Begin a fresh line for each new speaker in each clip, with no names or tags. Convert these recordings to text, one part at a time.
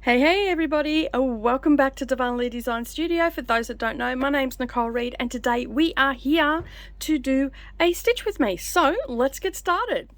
Hey everybody, welcome back to Darvanalee Design Studio. For those that don't know, my name's Nicole Reed and today we are here to do a stitch with me. So let's get started.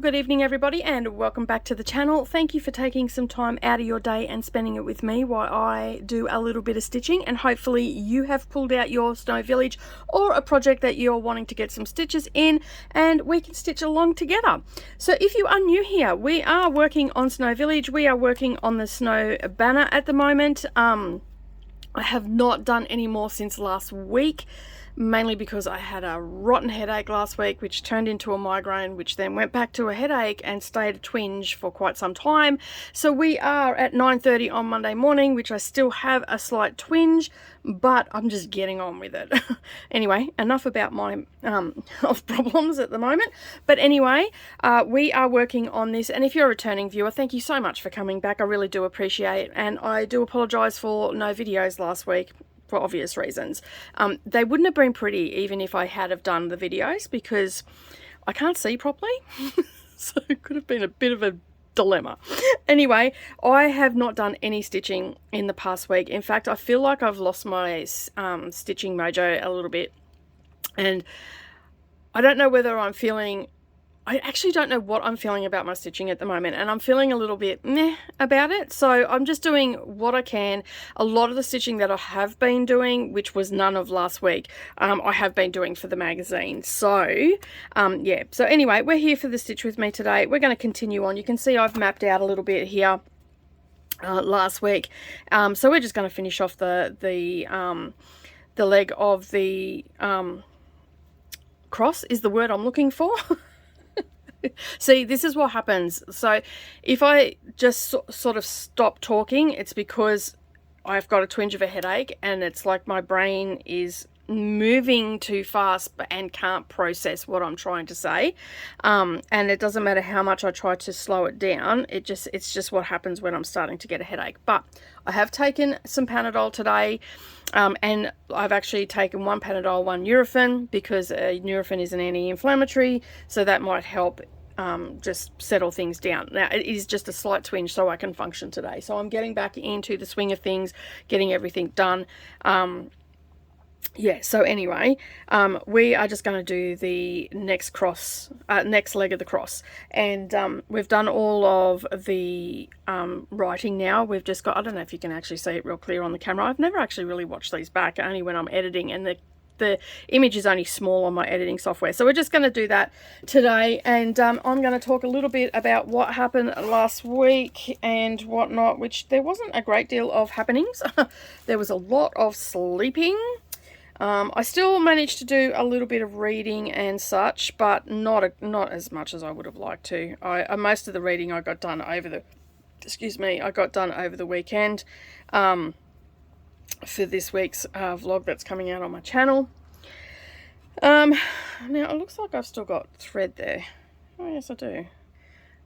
Good evening everybody and welcome back to the channel. Thank you for taking some time out of your day and spending it with me while I do a little bit of stitching, and hopefully you have pulled out your Snow Village or a project that you're wanting to get some stitches in and we can stitch along together. So if you are new here, we are working on Snow Village. We are working on the snow banner at the moment. I have not done any more since last week, mainly because I had a rotten headache last week, which turned into a migraine, which then went back to a headache and stayed a twinge for quite some time. So we are at 9:30 on Monday morning, which I still have a slight twinge, but I'm just getting on with it. Anyway, enough about my health problems at the moment. But anyway, we are working on this, and if you're a returning viewer, thank you so much for coming back. I really do appreciate it, and I do apologise for no videos last week, for obvious reasons. They wouldn't have been pretty even if I had have done the videos because I can't see properly. So it could have been a bit of a dilemma. Anyway, I have not done any stitching in the past week. In fact, I feel like I've lost my stitching mojo a little bit, and I don't know whether I actually don't know what I'm feeling about my stitching at the moment, and I'm feeling a little bit meh about it. So I'm just doing what I can. A lot of the stitching that I have been doing, which was none of last week, I have been doing for the magazine. So yeah, so anyway, we're here for the Stitch with Me today. We're going to continue on. You can see I've mapped out a little bit here last week. So we're just going to finish off the leg of the cross is the word I'm looking for. See, this is what happens. So if I just sort of stop talking, it's because I've got a twinge of a headache and it's like my brain is moving too fast and can't process what I'm trying to say. And it doesn't matter how much I try to slow it down. It's just what happens when I'm starting to get a headache. But I have taken some Panadol today. And I've actually taken one Panadol, one Nurofen, because Nurofen is an anti-inflammatory, so that might help just settle things down. Now, it is just a slight twinge so I can function today. So I'm getting back into the swing of things, getting everything done. Yeah, so anyway, we are just going to do the next leg of the cross, and we've done all of the writing now. We've just got, I don't know if you can actually see it real clear on the camera. I've never actually really watched these back, only when I'm editing, and the image is only small on my editing software. So we're just going to do that today, and I'm going to talk a little bit about what happened last week and whatnot, which there wasn't a great deal of happenings. There was a lot of sleeping. I still managed to do a little bit of reading and such, but not as much as I would have liked to. Most of the reading I got done over the weekend for this week's vlog that's coming out on my channel. Now it looks like I've still got thread there. Oh yes, I do.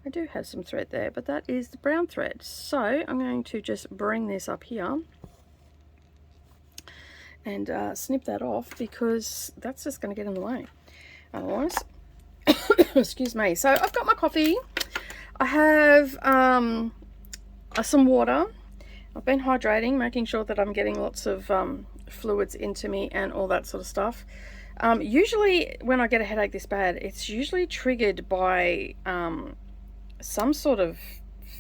I do have some thread there, but that is the brown thread. So I'm going to just bring this up here and snip that off, because that's just going to get in the way otherwise. Excuse me. So I've got my coffee, I have some water, I've been hydrating, making sure that I'm getting lots of fluids into me and all that sort of stuff. Usually when I get a headache this bad, it's usually triggered by some sort of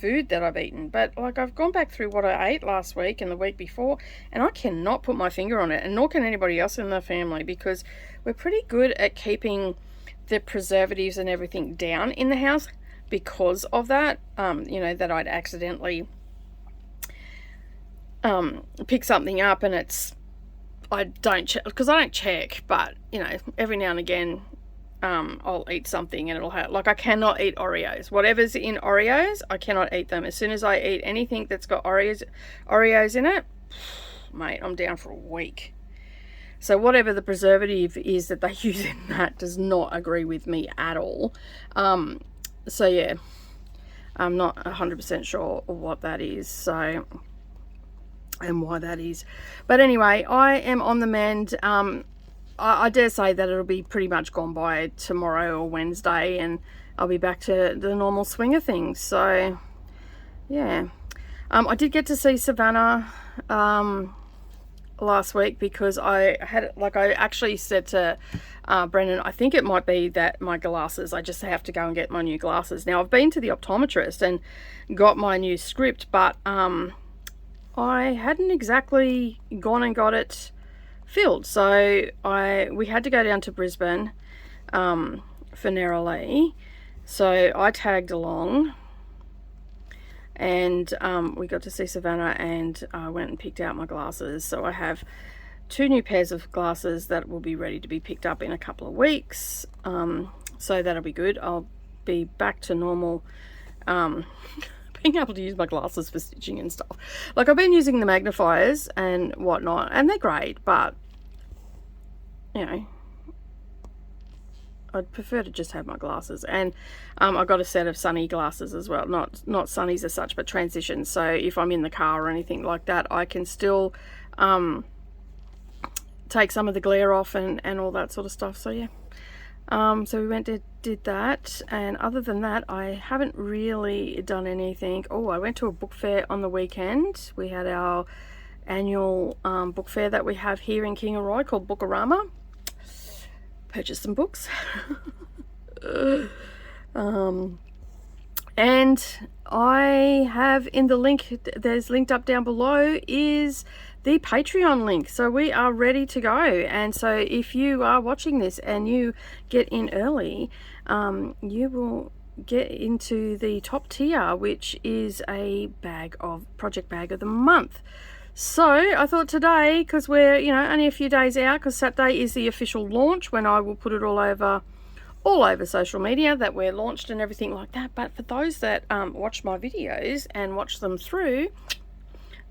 food that I've eaten, but like I've gone back through what I ate last week and the week before, and I cannot put my finger on it, and nor can anybody else in the family, because we're pretty good at keeping the preservatives and everything down in the house because of that. You know, that I'd accidentally pick something up and I don't check, because I don't check, but you know, every now and again I'll eat something and it'll have, like, I cannot eat Oreos. Whatever's in Oreos, I cannot eat them. As soon as I eat anything that's got Oreos in it, mate, I'm down for a week. So whatever the preservative is that they use in that does not agree with me at all. So yeah, I'm not 100% sure what that is, so, and why that is. But anyway, I am on the mend. I dare say that it'll be pretty much gone by tomorrow or Wednesday, and I'll be back to the normal swing of things. So yeah, I did get to see Savannah last week, because I actually said to Brendan, I think it might be that my glasses, I just have to go and get my new glasses. Now, I've been to the optometrist and got my new script, but I hadn't exactly gone and got it filled, so we had to go down to Brisbane for Narrowlee, so I tagged along, and we got to see Savannah, and I went and picked out my glasses. So I have 2 new pairs of glasses that will be ready to be picked up in a couple of weeks, so that'll be good. I'll be back to normal, being able to use my glasses for stitching and stuff. Like, I've been using the magnifiers and whatnot, and they're great, but you know, I'd prefer to just have my glasses. And I got a set of sunny glasses as well, not sunnies as such, but transitions, so if I'm in the car or anything like that, I can still take some of the glare off and all that sort of stuff. So yeah, so we went and did that, and other than that, I haven't really done anything. Oh, I went to a book fair on the weekend. We had our annual book fair that we have here in Kingaroy called Bookarama. Purchased some books. And I have in the link, there's linked up down below, is the Patreon link. So we are ready to go. And so if you are watching this and you get in early, you will get into the top tier, which is a project bag of the month. So I thought today, because we're, you know, only a few days out, because Saturday is the official launch, when I will put it all over social media that we're launched and everything like that. But for those that watch my videos and watch them through,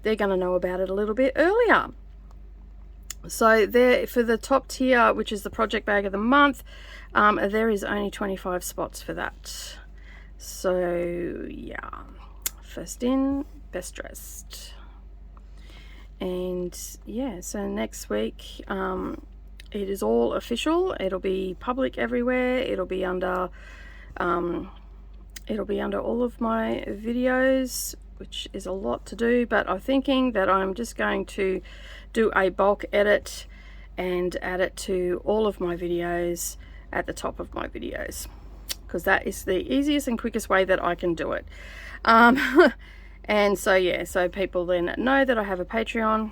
they're going to know about it a little bit earlier. So there, for the top tier, which is the project bag of the month, there is only 25 spots for that. So yeah, first in, best dressed. And yeah, so next week it is all official. It'll be public everywhere. It'll be under all of my videos, which is a lot to do, but I'm thinking that I'm just going to do a bulk edit and add it to all of my videos at the top of my videos, because that is the easiest and quickest way that I can do it. And so yeah, so people then know that I have a Patreon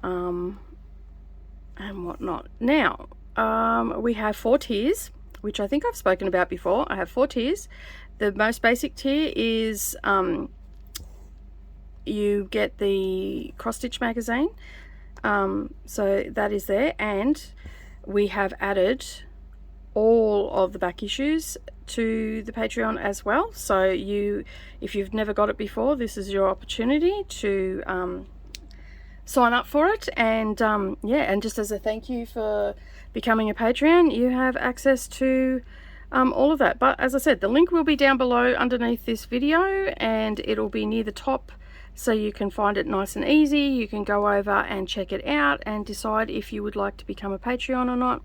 and whatnot. Now we have 4 tiers, which I think I've spoken about before. I have 4 tiers. The most basic tier is you get the Cross Stitch magazine, so that is there, and we have added all of the back issues to the Patreon as well. So if you've never got it before, this is your opportunity to sign up for it, and yeah, and just as a thank you for becoming a Patreon, you have access to all of that. But as I said, the link will be down below underneath this video, and it'll be near the top, so you can find it nice and easy. You can go over and check it out and decide if you would like to become a Patreon or not.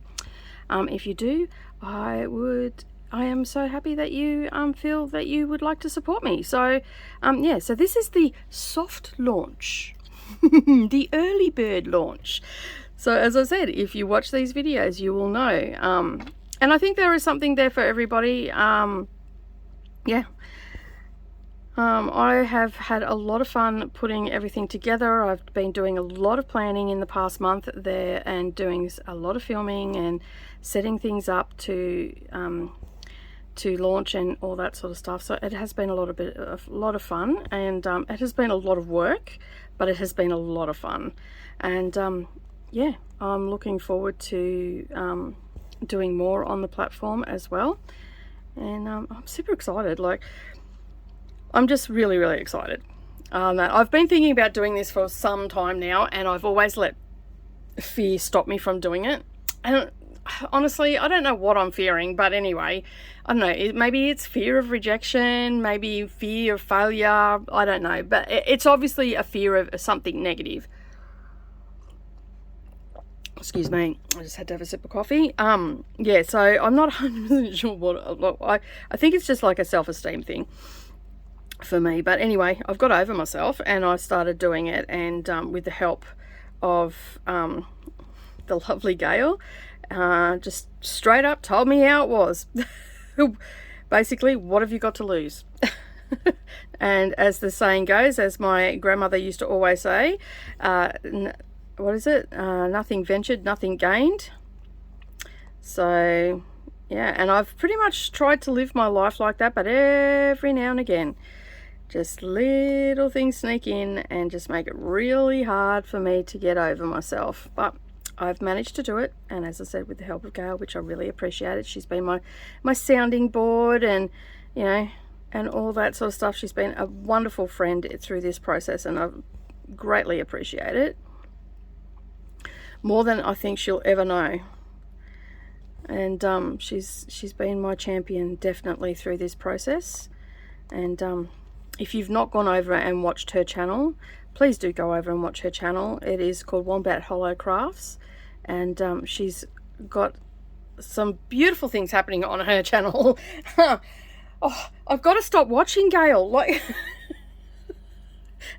If you do, I am so happy that you feel that you would like to support me. So yeah, so this is the soft launch, the early bird launch. So as I said, if you watch these videos, you will know, and I think there is something there for everybody. Yeah, I have had a lot of fun putting everything together. I've been doing a lot of planning in the past month there, and doing a lot of filming and setting things up to launch and all that sort of stuff. So it has been a lot of fun, and it has been a lot of work, but it has been a lot of fun. And yeah, I'm looking forward to doing more on the platform as well, and I'm super excited. Like, I'm just really excited. I've been thinking about doing this for some time now, and I've always let fear stop me from doing it. And honestly, I don't know what I'm fearing, but anyway, I don't know, maybe it's fear of rejection, maybe fear of failure, I don't know, but it's obviously a fear of something negative. Excuse me, I just had to have a sip of coffee. Yeah, so I'm not 100% sure what, I think it's just like a self-esteem thing for me. But anyway, I've got over myself and I started doing it, and with the help of the lovely Gail, just straight up told me how it was. Basically, what have you got to lose? And as the saying goes, as my grandmother used to always say, what is it? Nothing ventured, nothing gained. So yeah, and I've pretty much tried to live my life like that, but every now and again, just little things sneak in and just make it really hard for me to get over myself. But I've managed to do it, and as I said, with the help of Gail, which I really appreciated. She's been my sounding board, and you know, and all that sort of stuff. She's been a wonderful friend through this process, and I greatly appreciate it, more than I think she'll ever know. And she's been my champion definitely through this process. And if you've not gone over and watched her channel, please do go over and watch her channel. It is called Wombat Hollow Crafts, and she's got some beautiful things happening on her channel. Oh, I've got to stop watching Gail, like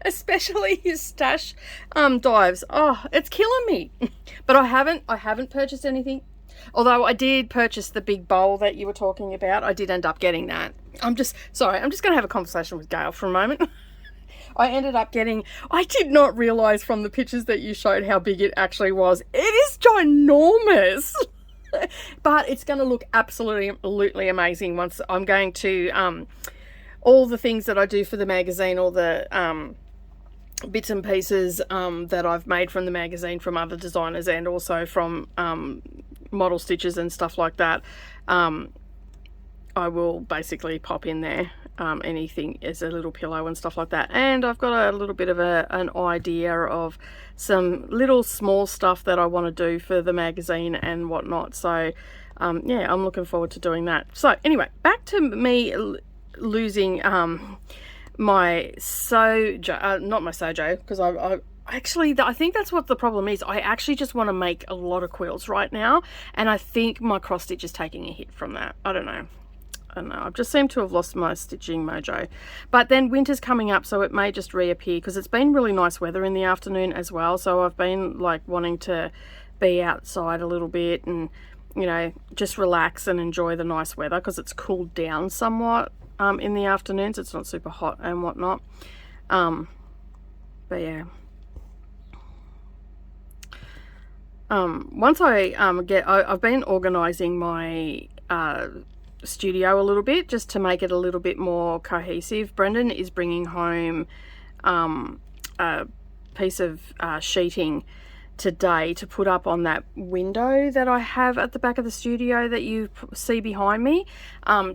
especially his stash dives. Oh, it's killing me. But I haven't purchased anything. Although I did purchase the big bowl that you were talking about. I did end up getting that. I'm just going to have a conversation with Gail for a moment. I ended up getting, I did not realize from the pictures that you showed how big it actually was. It is ginormous. But it's going to look absolutely amazing once I'm going to, all the things that I do for the magazine, all the bits and pieces that I've made from the magazine from other designers, and also from model stitches and stuff like that, I will basically pop in there anything as a little pillow and stuff like that. And I've got a little bit of an idea of some little small stuff that I want to do for the magazine and whatnot. So yeah, I'm looking forward to doing that. So anyway, back to me losing my sojo, not my sojo, because I think that's what the problem is. I actually just want to make a lot of quilts right now, and I think my cross stitch is taking a hit from that. I don't know. I've just seemed to have lost my stitching mojo. But then winter's coming up, so it may just reappear, because it's been really nice weather in the afternoon as well. So I've been like wanting to be outside a little bit and, you know, just relax and enjoy the nice weather, because it's cooled down somewhat in the afternoons. It's not super hot and whatnot. But yeah. Once I've been organizing my studio a little bit, just to make it a little bit more cohesive. Brendan is bringing home a piece of sheeting today to put up on that window that I have at the back of the studio that you see behind me,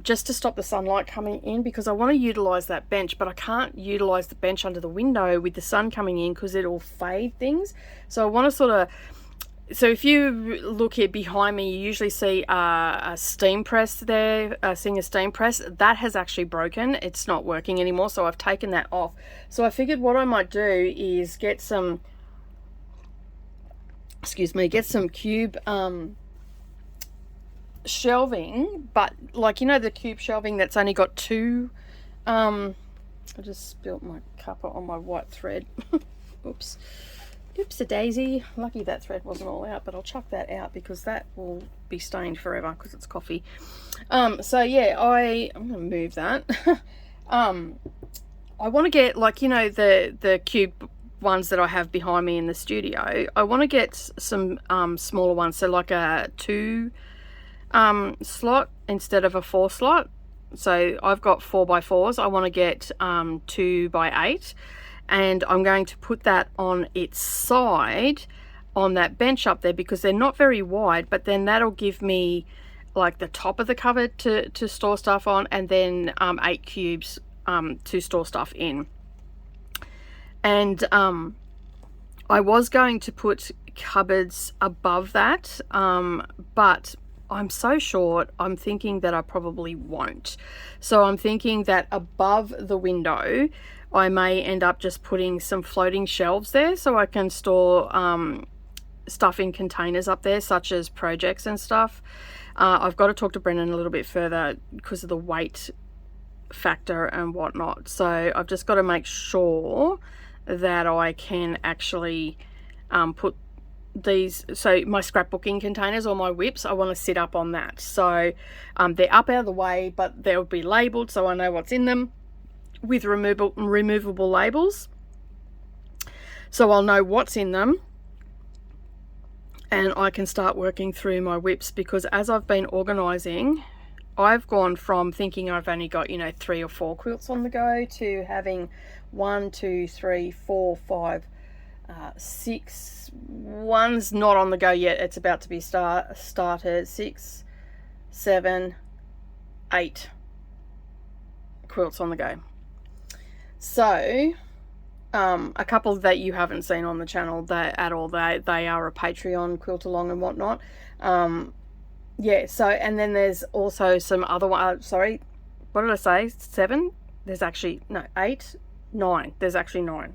just to stop the sunlight coming in, because I want to utilize that bench, but I can't utilize the bench under the window with the sun coming in, because it'll fade things. So I want to sort of, so if you look here behind me, you usually see a steam press there, a Singer steam press. That has actually broken. It's not working anymore, so I've taken that off. So I figured what I might do is get some, get some cube shelving, but like, you know, the cube shelving that's only got two, I just spilt my cuppa on my white thread. Oops. Oops-a-daisy. Lucky that thread wasn't all out, but I'll chuck that out because that will be stained forever because it's coffee. So yeah, I'm going to move that. I want to get, like, you know, the cube ones that I have behind me in the studio. I want to get some smaller ones, so like a 2 slot instead of a 4 slot. So I've got 4x4s. I want to get 2x8. And I'm going to put that on its side on that bench up there, because they're not very wide, but then that'll give me like the top of the cupboard to store stuff on, and then 8 cubes to store stuff in. And I was going to put cupboards above that, but I'm so short, I'm thinking that I probably won't. So I'm thinking that above the window I may end up just putting some floating shelves there so I can store stuff in containers up there, such as projects and stuff. I've got to talk to Brendan a little bit further because of the weight factor and whatnot, so I've just got to make sure that I can actually put these, so my scrapbooking containers or my whips, I want to sit up on that, so they're up out of the way, but they'll be labeled so I know what's in them with removable labels, so I'll know what's in them and I can start working through my whips. Because as I've been organizing, I've gone from thinking I've only got, you know, 3 or 4 quilts on the go to having 1, 2, 3, 4, 5, 6. One's not on the go yet, it's about to be started. 6, 7, 8 quilts on the go. So a couple that you haven't seen on the channel that at all, they are a Patreon quilt along and whatnot. Yeah, so, and then there's also some other one, sorry, what did I say, 7? There's actually, no, 8, 9, there's actually 9.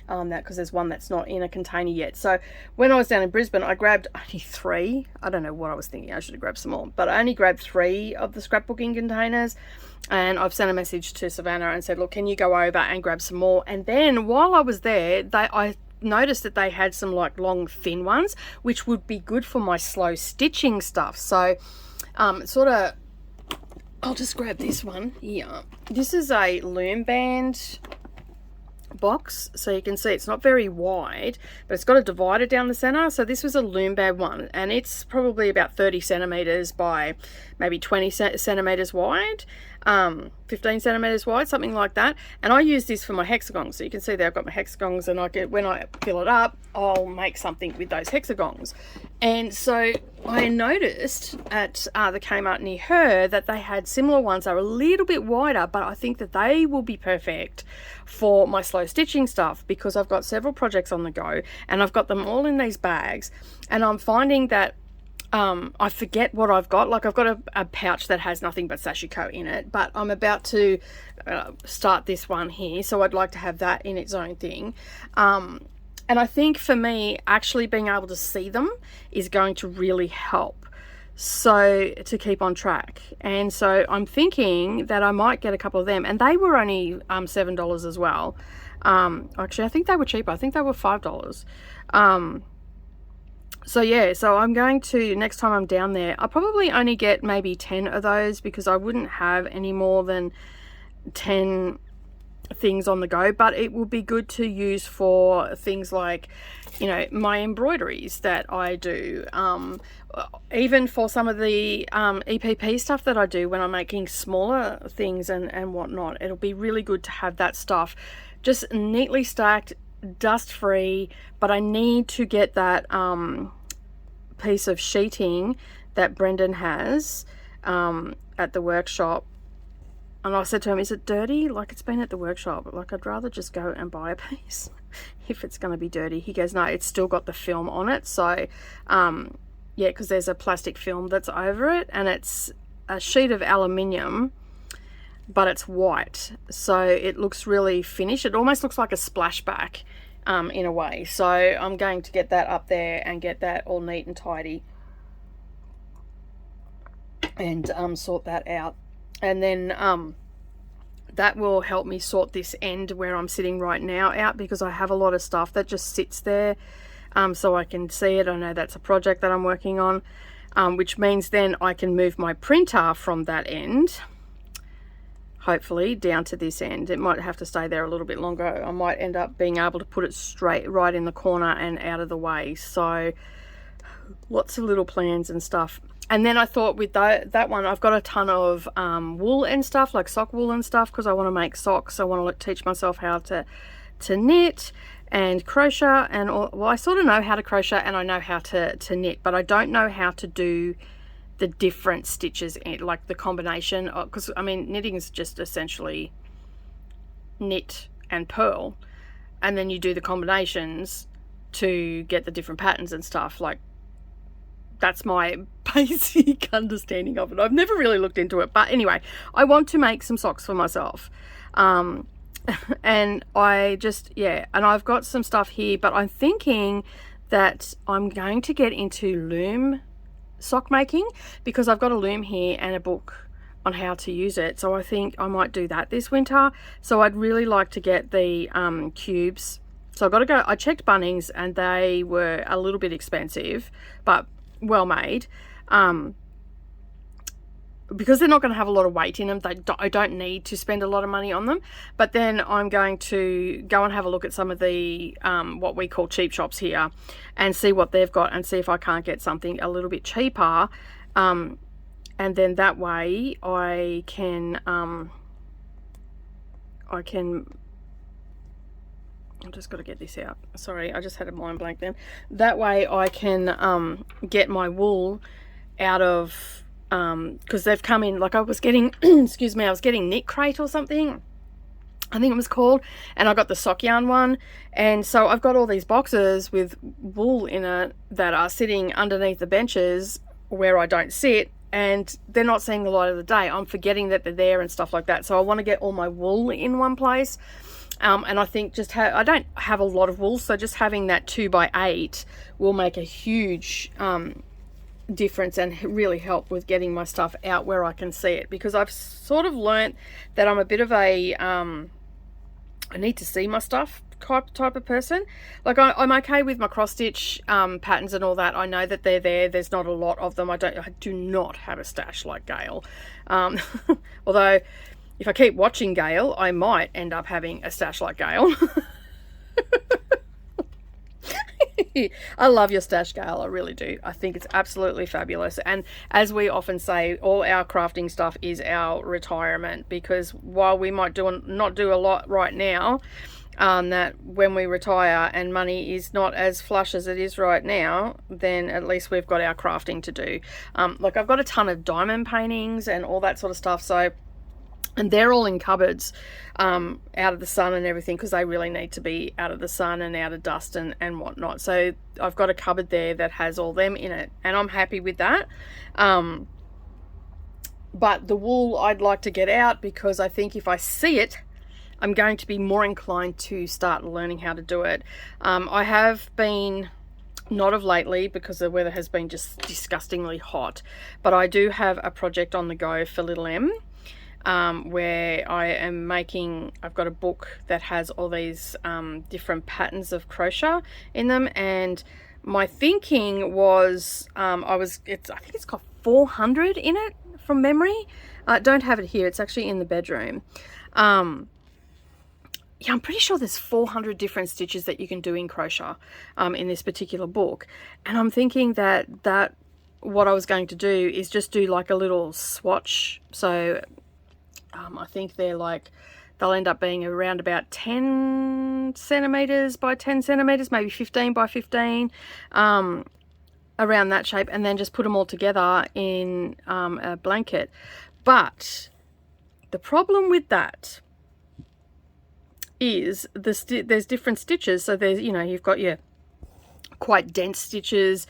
That because there's one that's not in a container yet. So when I was down in Brisbane, I grabbed only 3. I don't know what I was thinking, I should have grabbed some more, but I only grabbed 3 of the scrapbooking containers, and I've sent a message to Savannah and said, look, can you go over and grab some more? And then while I was there, I noticed that they had some like long thin ones, which would be good for my slow stitching stuff. So sort of, I'll just grab this one here. This is a loom band box, so you can see it's not very wide, but it's got a divider down the center. So this was a loom band one, and it's probably about 30 centimeters by maybe 20 centimeters wide, 15 centimeters wide, something like that. And I use this for my hexagons, so you can see there I've got my hexagons, and when I fill it up, I'll make something with those hexagons. And so I noticed at the Kmart near her that they had similar ones. They were a little bit wider, but I think that they will be perfect for my slow stitching stuff, because I've got several projects on the go and I've got them all in these bags, and I'm finding that I forget what I've got. Like I've got a pouch that has nothing but sashiko in it, but I'm about to start this one here, so I'd like to have that in its own thing. And I think for me, actually being able to see them is going to really help, so to keep on track. And so I'm thinking that I might get a couple of them, and they were only $7 as well. Actually, I think they were cheaper. I think they were $5. So yeah, so I'm going to, next time I'm down there, I'll probably only get maybe 10 of those, because I wouldn't have any more than 10 things on the go. But it will be good to use for things like, you know, my embroideries that I do, even for some of the EPP stuff that I do when I'm making smaller things and whatnot. It'll be really good to have that stuff just neatly stacked, dust free. But I need to get that piece of sheeting that Brendan has at the workshop. And I said to him, is it dirty? Like, it's been at the workshop. Like, I'd rather just go and buy a piece if it's going to be dirty. He goes, no, it's still got the film on it. So, yeah, because there's a plastic film that's over it, and it's a sheet of aluminium, but it's white. So it looks really finished. It almost looks like a splashback in a way. So I'm going to get that up there and get that all neat and tidy and sort that out. And then that will help me sort this end where I'm sitting right now out, because I have a lot of stuff that just sits there, so I can see it. I know that's a project that I'm working on, which means then I can move my printer from that end, hopefully, down to this end. It might have to stay there a little bit longer. I might end up being able to put it straight right in the corner and out of the way. So lots of little plans and stuff. And then I thought with that one, I've got a ton of wool and stuff, like sock wool and stuff, because I want to make socks. I want to teach myself how to knit and crochet and all. Well, I sort of know how to crochet and I know how to knit, but I don't know how to do the different stitches in, like the combination, because I mean, knitting is just essentially knit and purl, and then you do the combinations to get the different patterns and stuff. Like, that's my basic understanding of it. I've never really looked into it, but anyway, I want to make some socks for myself. And I just, yeah, and I've got some stuff here, but I'm thinking that I'm going to get into loom sock making, because I've got a loom here and a book on how to use it. So I think I might do that this winter. So I'd really like to get the cubes. So I've got to go, I checked Bunnings and they were a little bit expensive, but well made. Because they're not going to have a lot of weight in them, I don't need to spend a lot of money on them. But then I'm going to go and have a look at some of the what we call cheap shops here, and see what they've got, and see if I can't get something a little bit cheaper. And then that way I can I've just got to get this out. Sorry, I just had a mind blank then. That way I can get my wool out of, because they've come in, like I was getting, excuse me, I was getting Knit Crate or something, I think it was called, and I got the sock yarn one, and so I've got all these boxes with wool in it that are sitting underneath the benches where I don't sit, and they're not seeing the light of the day. I'm forgetting that they're there and stuff like that. So I want to get all my wool in one place. And I think just I don't have a lot of wool, so just having that 2x8 will make a huge difference and really help with getting my stuff out where I can see it, because I've sort of learnt that I'm a bit of a I need to see my stuff type of person. Like I'm okay with my cross stitch patterns and all that. I know that they're there. There's not a lot of them. I do not have a stash like Gail, although if I keep watching Gail, I might end up having a stash like Gail. I love your stash, Gail. I really do. I think it's absolutely fabulous. And as we often say, all our crafting stuff is our retirement, because while we might not do a lot right now, that when we retire and money is not as flush as it is right now, then at least we've got our crafting to do. Like I've got a ton of diamond paintings and all that sort of stuff. So, and they're all in cupboards out of the sun and everything, because they really need to be out of the sun and out of dust and whatnot. So I've got a cupboard there that has all them in it, and I'm happy with that. But the wool I'd like to get out, because I think if I see it, I'm going to be more inclined to start learning how to do it. I have been, not of lately because the weather has been just disgustingly hot, but I do have a project on the go for little M. Where I am making, I've got a book that has all these different patterns of crochet in them, and my thinking was, I think it's got 400 in it from memory. I don't have it here, it's actually in the bedroom. Yeah, I'm pretty sure there's 400 different stitches that you can do in crochet in this particular book, and I'm thinking that what I was going to do is just do like a little swatch. So I think they'll end up being around about 10 centimeters by 10 centimeters, maybe 15 by 15, around that shape, and then just put them all together in a blanket. But the problem with that is there's different stitches. So there's, you've got your quite dense stitches,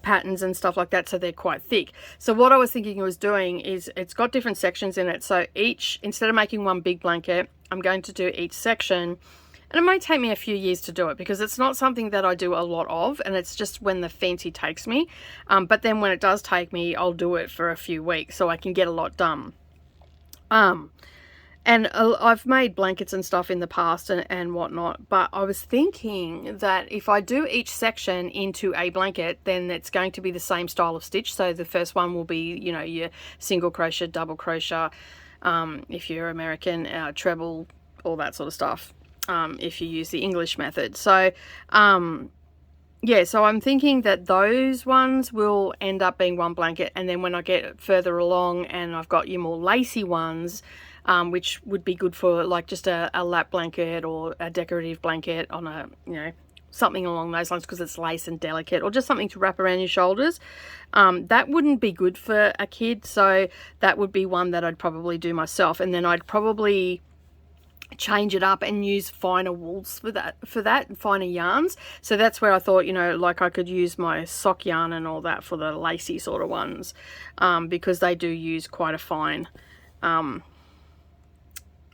patterns and stuff like that, so they're quite thick. So what I was thinking I was doing is, it's got different sections in it, so instead of making one big blanket, I'm going to do each section, and it may take me a few years to do it, because it's not something that I do a lot of, and it's just when the fancy takes me, but then when it does take me, I'll do it for a few weeks so I can get a lot done. And I've made blankets and stuff in the past and whatnot, but I was thinking that if I do each section into a blanket, then it's going to be the same style of stitch. So the first one will be, your single crochet, double crochet, if you're American, treble, all that sort of stuff, if you use the English method. So, yeah, so I'm thinking that those ones will end up being one blanket, and then when I get further along and I've got your more lacy ones, which would be good for like just a lap blanket or a decorative blanket on a, something along those lines, because it's lace and delicate, or just something to wrap around your shoulders. That wouldn't be good for a kid, so that would be one that I'd probably do myself. And then I'd probably change it up and use finer wools for that, finer yarns. So that's where I thought, you know, like I could use my sock yarn and all that for the lacy sort of ones, because they do use quite a fine,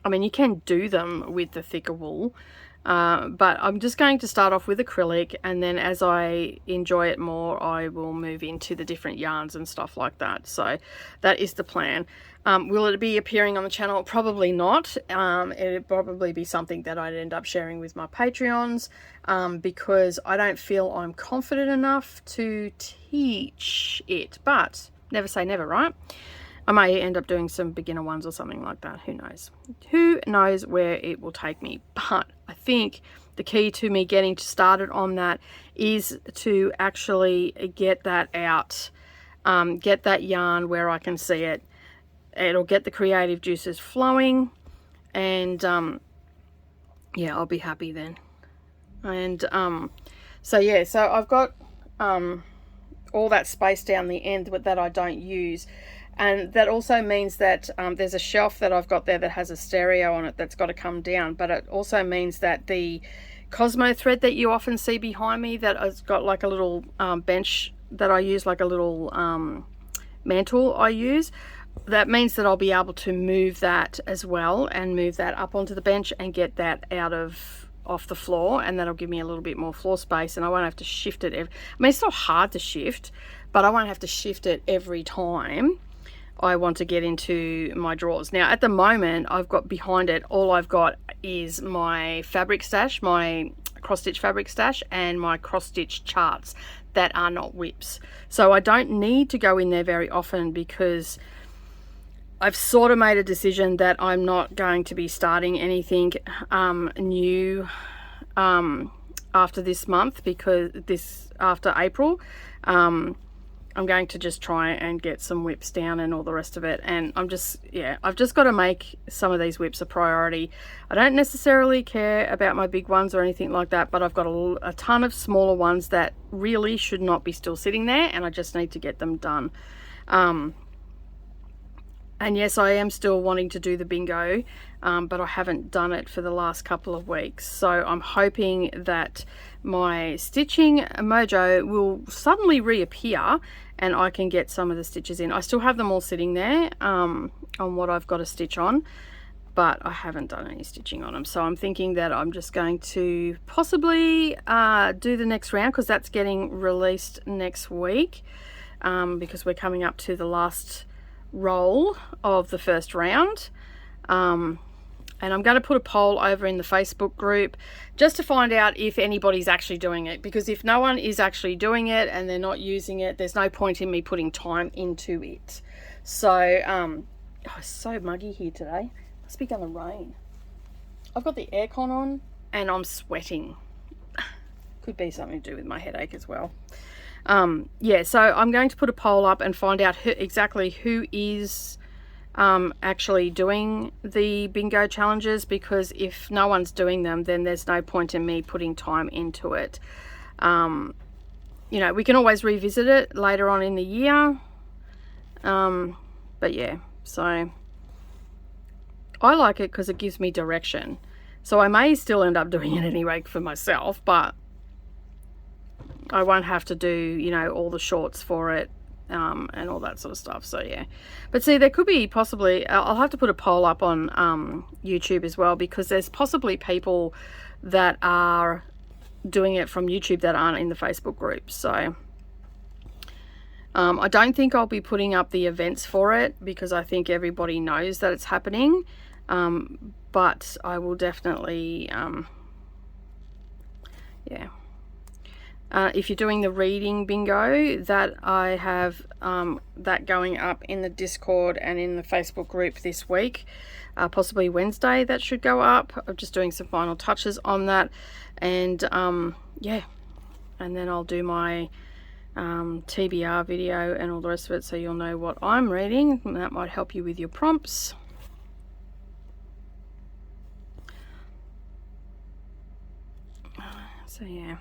I mean, you can do them with the thicker wool, but I'm just going to start off with acrylic, and then as I enjoy it more, I will move into the different yarns and stuff like that. So that is the plan. Will it be appearing on the channel? Probably not. It'd probably be something that I'd end up sharing with my Patreons, because I don't feel I'm confident enough to teach it, but never say never, right? I may end up doing some beginner ones or something like that. Who knows? Who knows where it will take me? But I think the key to me getting started on that is to actually get that out, get that yarn where I can see it. It'll get the creative juices flowing, and yeah, I'll be happy then. And so yeah, so I've got all that space down the end that I don't use. And that also means that there's a shelf that I've got there that has a stereo on it that's got to come down. But it also means that the Cosmo thread that you often see behind me, that has got like a little bench that I use, like a little mantle I use, that means that I'll be able to move that as well, and move that up onto the bench and get that off the floor, and that'll give me a little bit more floor space, and I won't have to shift it I mean, it's not hard to shift, but I won't have to shift it every time I want to get into my drawers. Now at the moment, I've got behind it, all I've got is my fabric stash, my cross stitch fabric stash, and my cross stitch charts that are not whips. So I don't need to go in there very often, because I've sort of made a decision that I'm not going to be starting anything new after this month, because after April, I'm going to just try and get some whips down and all the rest of it. And I've just got to make some of these whips a priority. I don't necessarily care about my big ones or anything like that, but I've got a ton of smaller ones that really should not be still sitting there, and I just need to get them done. And yes, I am still wanting to do the bingo, but I haven't done it for the last couple of weeks. So I'm hoping that my stitching mojo will suddenly reappear and I can get some of the stitches in. I still have them all sitting there on what I've got to stitch on, but I haven't done any stitching on them. So I'm thinking that I'm just going to possibly do the next round, because that's getting released next week, because we're coming up to the last roll of the first round. And I'm going to put a poll over in the Facebook group just to find out if anybody's actually doing it, because if no one is actually doing it and they're not using it, there's no point in me putting time into it. So oh, it's so muggy here today. Must be going to rain. I've got the aircon on and I'm sweating. Could be something to do with my headache as well. Yeah, so I'm going to put a poll up and find out exactly who is actually doing the bingo challenges, because if no one's doing them, then there's no point in me putting time into it. You know, we can always revisit it later on in the year, but yeah, so I like it because it gives me direction. So I may still end up doing it anyway for myself, but I won't have to do, you know, all the shorts for it, and all that sort of stuff. So yeah, but see, there could be possibly, I'll have to put a poll up on YouTube as well, because there's possibly people that are doing it from YouTube that aren't in the Facebook group. So I don't think I'll be putting up the events for it, because I think everybody knows that it's happening, but I will definitely yeah. If you're doing the reading bingo, that I have that going up in the Discord and in the Facebook group this week, possibly Wednesday that should go up. I'm just doing some final touches on that, and yeah, and then I'll do my TBR video and all the rest of it, so you'll know what I'm reading, and that might help you with your prompts. So yeah,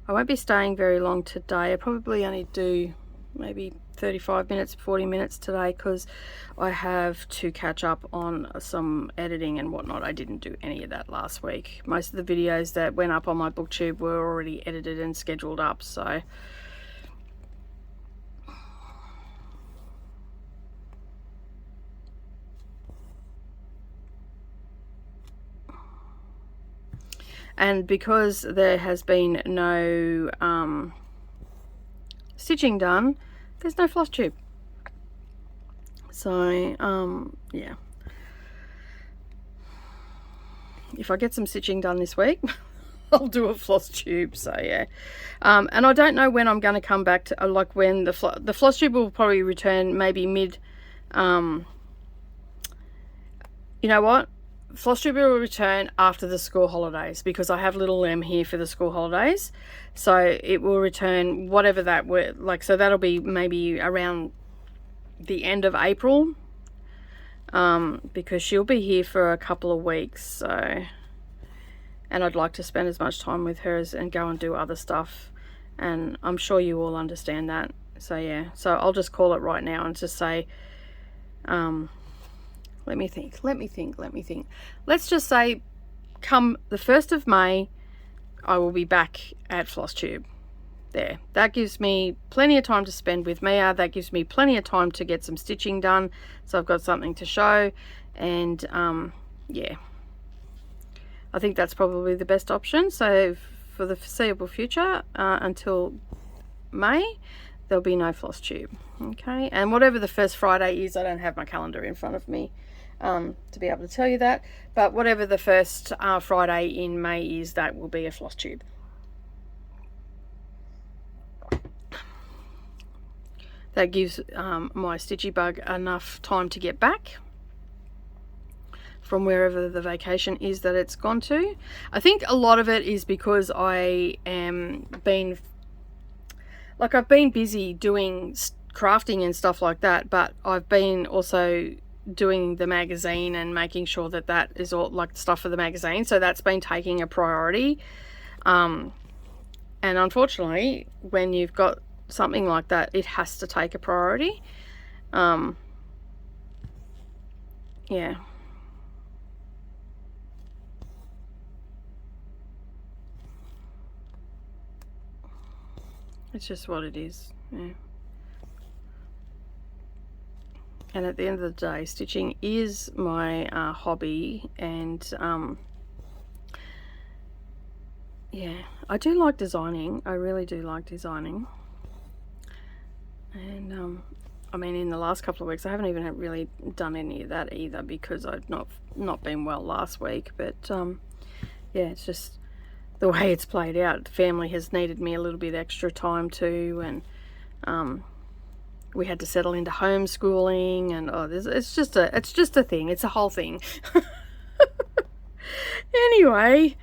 I won't be staying very long today. I probably only do maybe 35 minutes, 40 minutes today, because I have to catch up on some editing and whatnot. I didn't do any of that last week. Most of the videos that went up on my booktube were already edited and scheduled up, so and because there has been no stitching done, there's no floss tube. So yeah, if I get some stitching done this week, I'll do a floss tube. So yeah, and I don't know when I'm going to come back to, like, when the floss tube will probably return maybe mid, you know what, floss tube will return after the school holidays, because I have little Lem here for the school holidays, so it will return whatever that were like. So that'll be maybe around the end of April, because she'll be here for a couple of weeks. So, and I'd like to spend as much time with her and go and do other stuff, and I'm sure you all understand that. So yeah, so I'll just call it right now and just say, let me think. Let's just say come the 1st of May, I will be back at floss tube. There. That gives me plenty of time to spend with Mia. That gives me plenty of time to get some stitching done, so I've got something to show. And yeah, I think that's probably the best option. So for the foreseeable future, until May, there'll be no floss tube. Okay, and whatever the first Friday is, I don't have my calendar in front of me to be able to tell you that, but whatever the first Friday in May is, that will be a floss tube. That gives my stitchy bug enough time to get back from wherever the vacation is that it's gone to. I think a lot of it is because I am I've been busy doing crafting and stuff like that, but I've been also doing the magazine and making sure that that is all like stuff for the magazine, so that's been taking a priority. And unfortunately, when you've got something like that, it has to take a priority. Yeah, it's just what it is. Yeah. And at the end of the day, stitching is my hobby, and yeah, I do like designing. I really do like designing. And I mean, in the last couple of weeks, I haven't even really done any of that either, because I've not been well last week. But yeah, it's just the way it's played out. The family has needed me a little bit extra time too, and we had to settle into homeschooling, and it's just a thing. It's a whole thing. Anyway,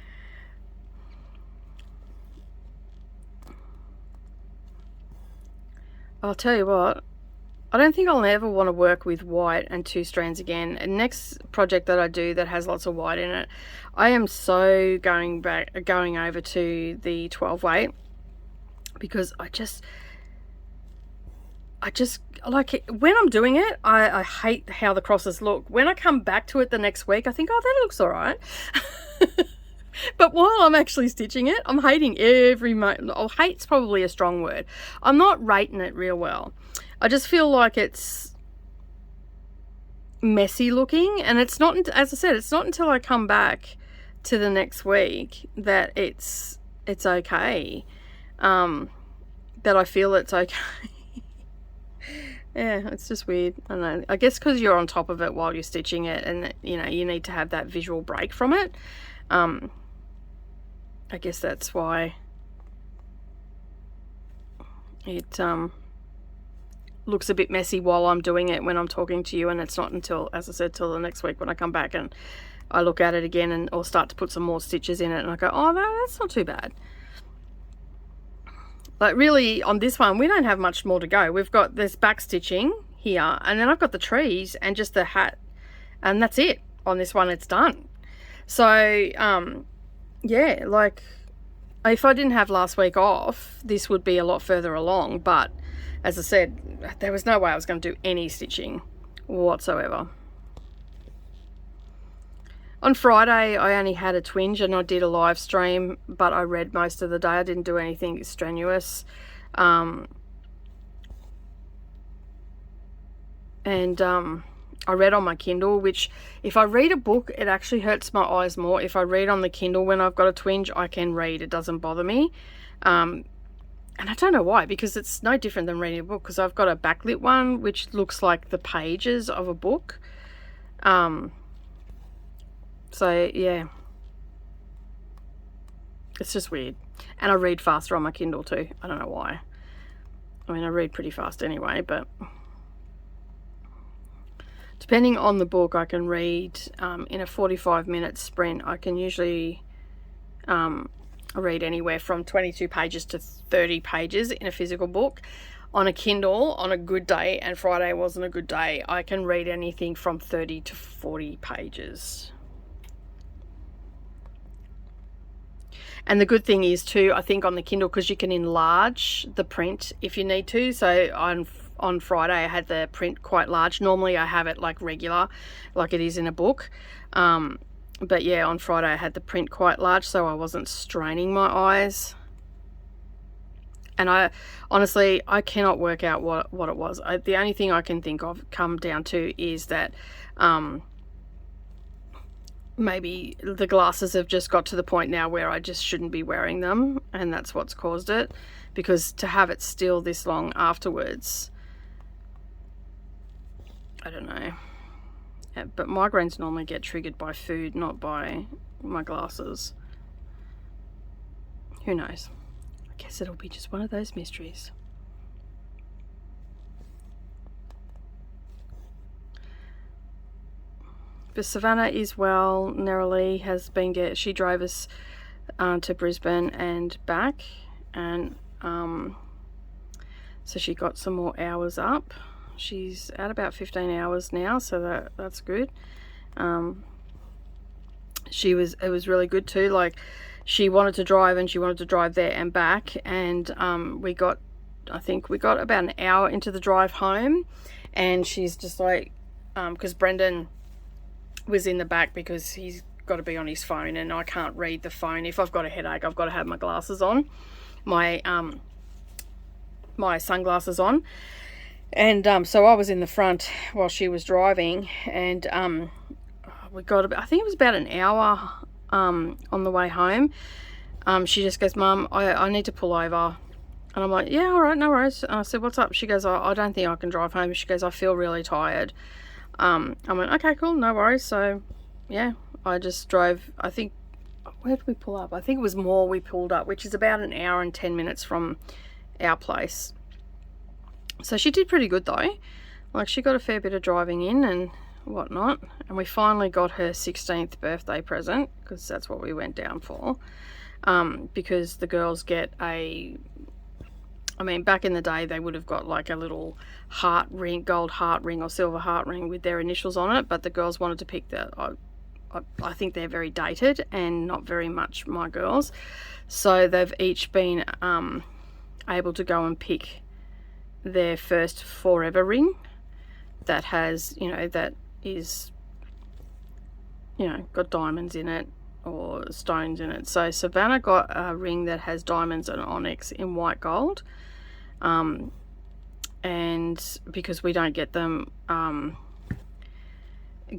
I'll tell you what, I don't think I'll ever want to work with white and 2 strands again. And next project that I do that has lots of white in it, I am so going over to the 12 weight, because I just like it. When I'm doing it, I hate how the crosses look. When I come back to it the next week, I think, oh, that looks all right. But while I'm actually stitching it, I'm hating every moment. Oh, hate's probably a strong word. I'm not rating it real well. I just feel like it's messy looking, and it's not, as I said, it's not until I come back to the next week that it's okay, that I feel it's okay. Yeah, it's just weird. I don't know. I guess because you're on top of it while you're stitching it, and you know, you need to have that visual break from it. I guess that's why it looks a bit messy while I'm doing it when I'm talking to you, and it's not until, as I said, till the next week when I come back and I look at it again and or start to put some more stitches in it, and I go, oh no, that's not too bad. But really, on this one, we don't have much more to go. We've got this back stitching here, and then I've got the trees and just the hat, and that's it. On this one, it's done. So yeah, like, if I didn't have last week off, this would be a lot further along, but as I said, there was no way I was going to do any stitching whatsoever. On Friday, I only had a twinge and I did a live stream, but I read most of the day. I didn't do anything strenuous. I read on my Kindle, which if I read a book, it actually hurts my eyes more. If I read on the Kindle when I've got a twinge, I can read. It doesn't bother me. And I don't know why, because it's no different than reading a book, because I've got a backlit one, which looks like the pages of a book. So yeah, it's just weird. And I read faster on my Kindle too. I don't know why. I mean, I read pretty fast anyway, but depending on the book, I can read in a 45-minute sprint. I can usually read anywhere from 22 pages to 30 pages in a physical book. On a Kindle, on a good day, and Friday wasn't a good day, I can read anything from 30 to 40 pages. And the good thing is too, I think on the Kindle, because you can enlarge the print if you need to. So on Friday I had the print quite large. Normally I have it like regular, like it is in a book. But yeah, on Friday I had the print quite large, so I wasn't straining my eyes. And I honestly, I cannot work out what it was. The only thing I can think of come down to is that maybe the glasses have just got to the point now where I just shouldn't be wearing them, and that's what's caused it. Because to have it still this long afterwards, I don't know. Yeah, but migraines normally get triggered by food, not by my glasses. Who knows? I guess it'll be just one of those mysteries. But Savannah is well. Narrowly has been she drove us to Brisbane and back, and so she got some more hours up. She's at about 15 hours now, so that's good. It was really good too. Like, she wanted to drive, and she wanted to drive there and back, and I think we got about an hour into the drive home, and she's just like, because Brendan was in the back because he's got to be on his phone, and I can't read the phone. If I've got a headache, I've got to have my glasses on, my sunglasses on. And so I was in the front while she was driving, and we got I think it was about an hour on the way home. She just goes, "Mum, I need to pull over." And I'm like, "Yeah, all right, no worries." I said, "What's up?" She goes, I don't think I can drive home." She goes, "I feel really tired." I went, "Okay, cool, no worries." So yeah, I just drove. I think, where did we pull up? I think it was Moore we pulled up, which is about an hour and 10 minutes from our place. So she did pretty good though. Like, she got a fair bit of driving in and whatnot. And we finally got her 16th birthday present, because that's what we went down for. Because the girls get back in the day, they would have got like a little heart ring, gold heart ring or silver heart ring with their initials on it. But the girls wanted to pick I think they're very dated and not very much my girls. So they've each been able to go and pick their first forever ring that has, that is, got diamonds in it or stones in it. So Savannah got a ring that has diamonds and onyx in white gold, and because we don't get them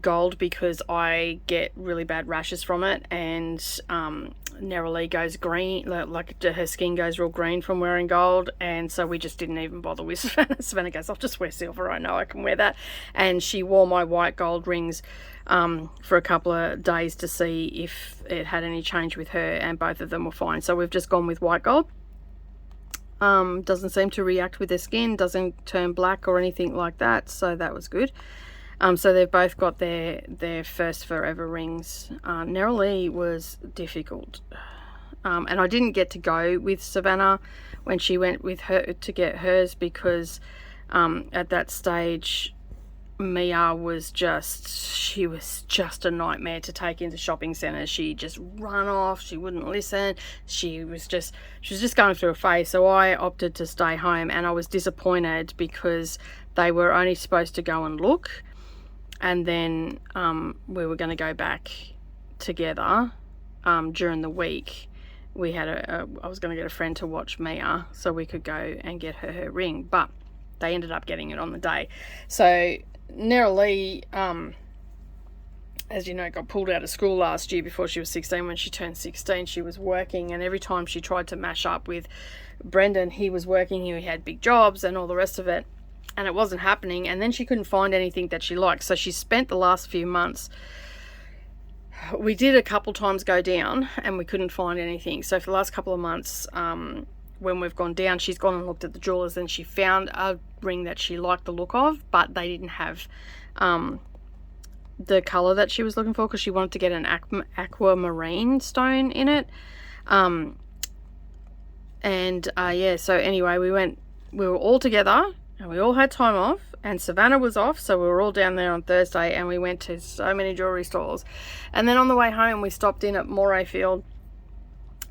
gold, because I get really bad rashes from it, and Narrowly goes green, like her skin goes real green from wearing gold, and so we just didn't even bother with Savannah. Savannah goes, "I'll just wear silver, I know I can wear that." And she wore my white gold rings for a couple of days to see if it had any change with her, and both of them were fine. So we've just gone with white gold. Doesn't seem to react with their skin, doesn't turn black or anything like that, so that was good. So they've both got their first forever rings. Narrowly was difficult, and I didn't get to go with Savannah when she went with her to get hers, because at that stage Mia was she was just a nightmare to take into shopping centres. She just run off, she wouldn't listen, she was just going through a phase. So I opted to stay home, and I was disappointed because they were only supposed to go and look, and then we were going to go back together during the week. We had I was going to get a friend to watch Mia so we could go and get her ring, but they ended up getting it on the day. So Darvanalee, as you know, got pulled out of school last year before she was 16. When she turned 16, she was working, and every time she tried to mash up with Brendan, he was working, he had big jobs and all the rest of it, and it wasn't happening. And then she couldn't find anything that she liked, so she spent the last few months, we did a couple times go down and we couldn't find anything. So for the last couple of months, when we've gone down, she's gone and looked at the jewelers, and she found a ring that she liked the look of, but they didn't have the color that she was looking for, because she wanted to get an aquamarine stone in it. Yeah, so anyway, we were all together and we all had time off, and Savannah was off, so we were all down there on Thursday, and we went to so many jewelry stores. And then on the way home, we stopped in at Morayfield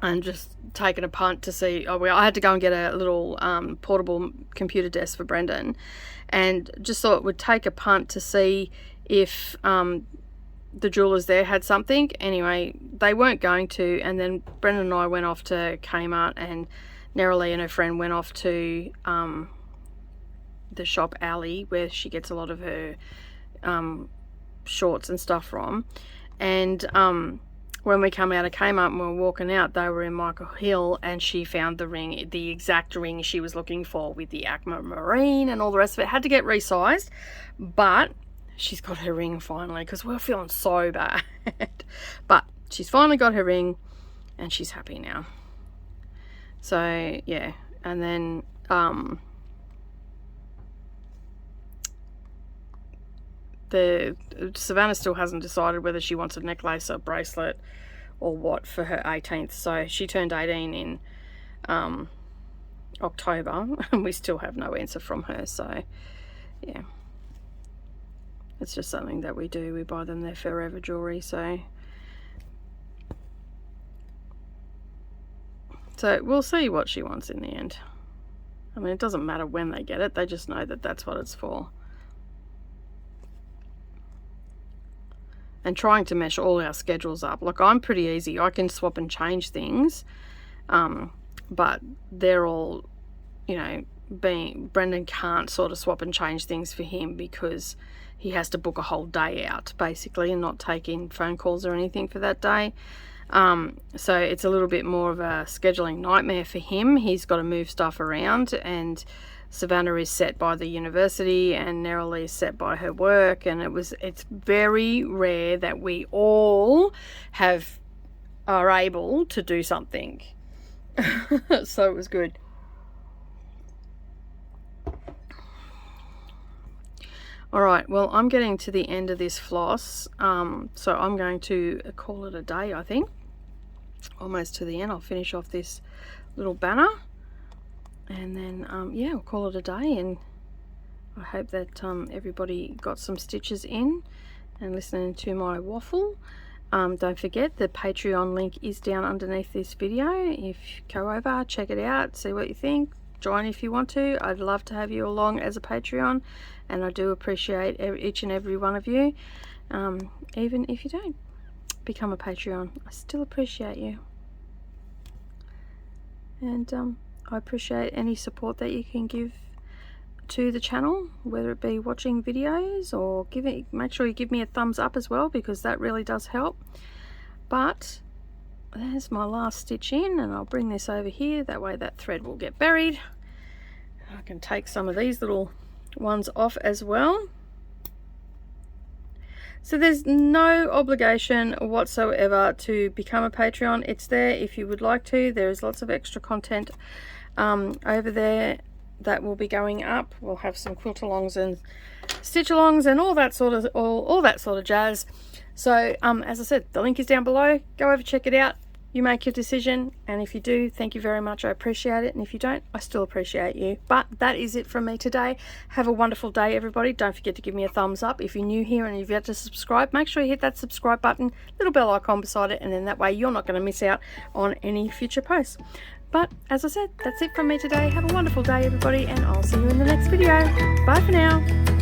and just taken a punt to see, I had to go and get a little portable computer desk for Brendan, and just thought we'd take a punt to see if the jewelers there had something. Anyway, they weren't going to, and then Brendan and I went off to Kmart, and Darvanalee and her friend went off to the shop Alley, where she gets a lot of her shorts and stuff from. And when we come out of Kmart and we were walking out, they were in Michael Hill, and she found the ring, the exact ring she was looking for, with the aquamarine and all the rest of it. Had to get resized, but she's got her ring finally, because we're feeling so bad. But she's finally got her ring, and she's happy now. So yeah, and then Savannah still hasn't decided whether she wants a necklace or bracelet or what for her 18th. So she turned 18 in October, and we still have no answer from her. So yeah, it's just something that we do. We buy them their forever jewelry. So we'll see what she wants in the end. I mean, it doesn't matter when they get it, they just know that that's what it's for. And trying to mesh all our schedules up. Like, I'm pretty easy. I can swap and change things. But they're all, you know, Brendan can't sort of swap and change things for him, because he has to book a whole day out, basically, and not take in phone calls or anything for that day. So it's a little bit more of a scheduling nightmare for him. He's got to move stuff around, and Savannah is set by the university, and Darvanalee is set by her work, and it's very rare that we all are able to do something. So it was good. Alright, well, I'm getting to the end of this floss, so I'm going to call it a day, I think. Almost to the end. I'll finish off this little banner, and then yeah, I'll call it a day, and I hope that everybody got some stitches in and listening to my waffle. Don't forget, the Patreon link is down underneath this video. If you go over, check it out, see what you think, join if you want to. I'd love to have you along as a Patreon, and I do appreciate each and every one of you. Even if you don't become a Patreon, I still appreciate you, and I appreciate any support that you can give to the channel, whether it be watching videos or make sure you give me a thumbs up as well, because that really does help. But there's my last stitch in, and I'll bring this over here, that way that thread will get buried. I can take some of these little ones off as well. So there's no obligation whatsoever to become a Patreon. It's there if you would like to. There is lots of extra content over there that will be going up. We'll have some quilt alongs and stitch alongs and all that sort of jazz. So as I said, the link is down below. Go over, check it out. You make your decision, and if you do, thank you very much. I appreciate it, and if you don't, I still appreciate you. But that is it from me today. Have a wonderful day, everybody. Don't forget to give me a thumbs up. If you're new here and you've yet to subscribe, make sure you hit that subscribe button, little bell icon beside it, and then that way you're not going to miss out on any future posts. But as I said, that's it from me today. Have a wonderful day, everybody, and I'll see you in the next video. Bye for now.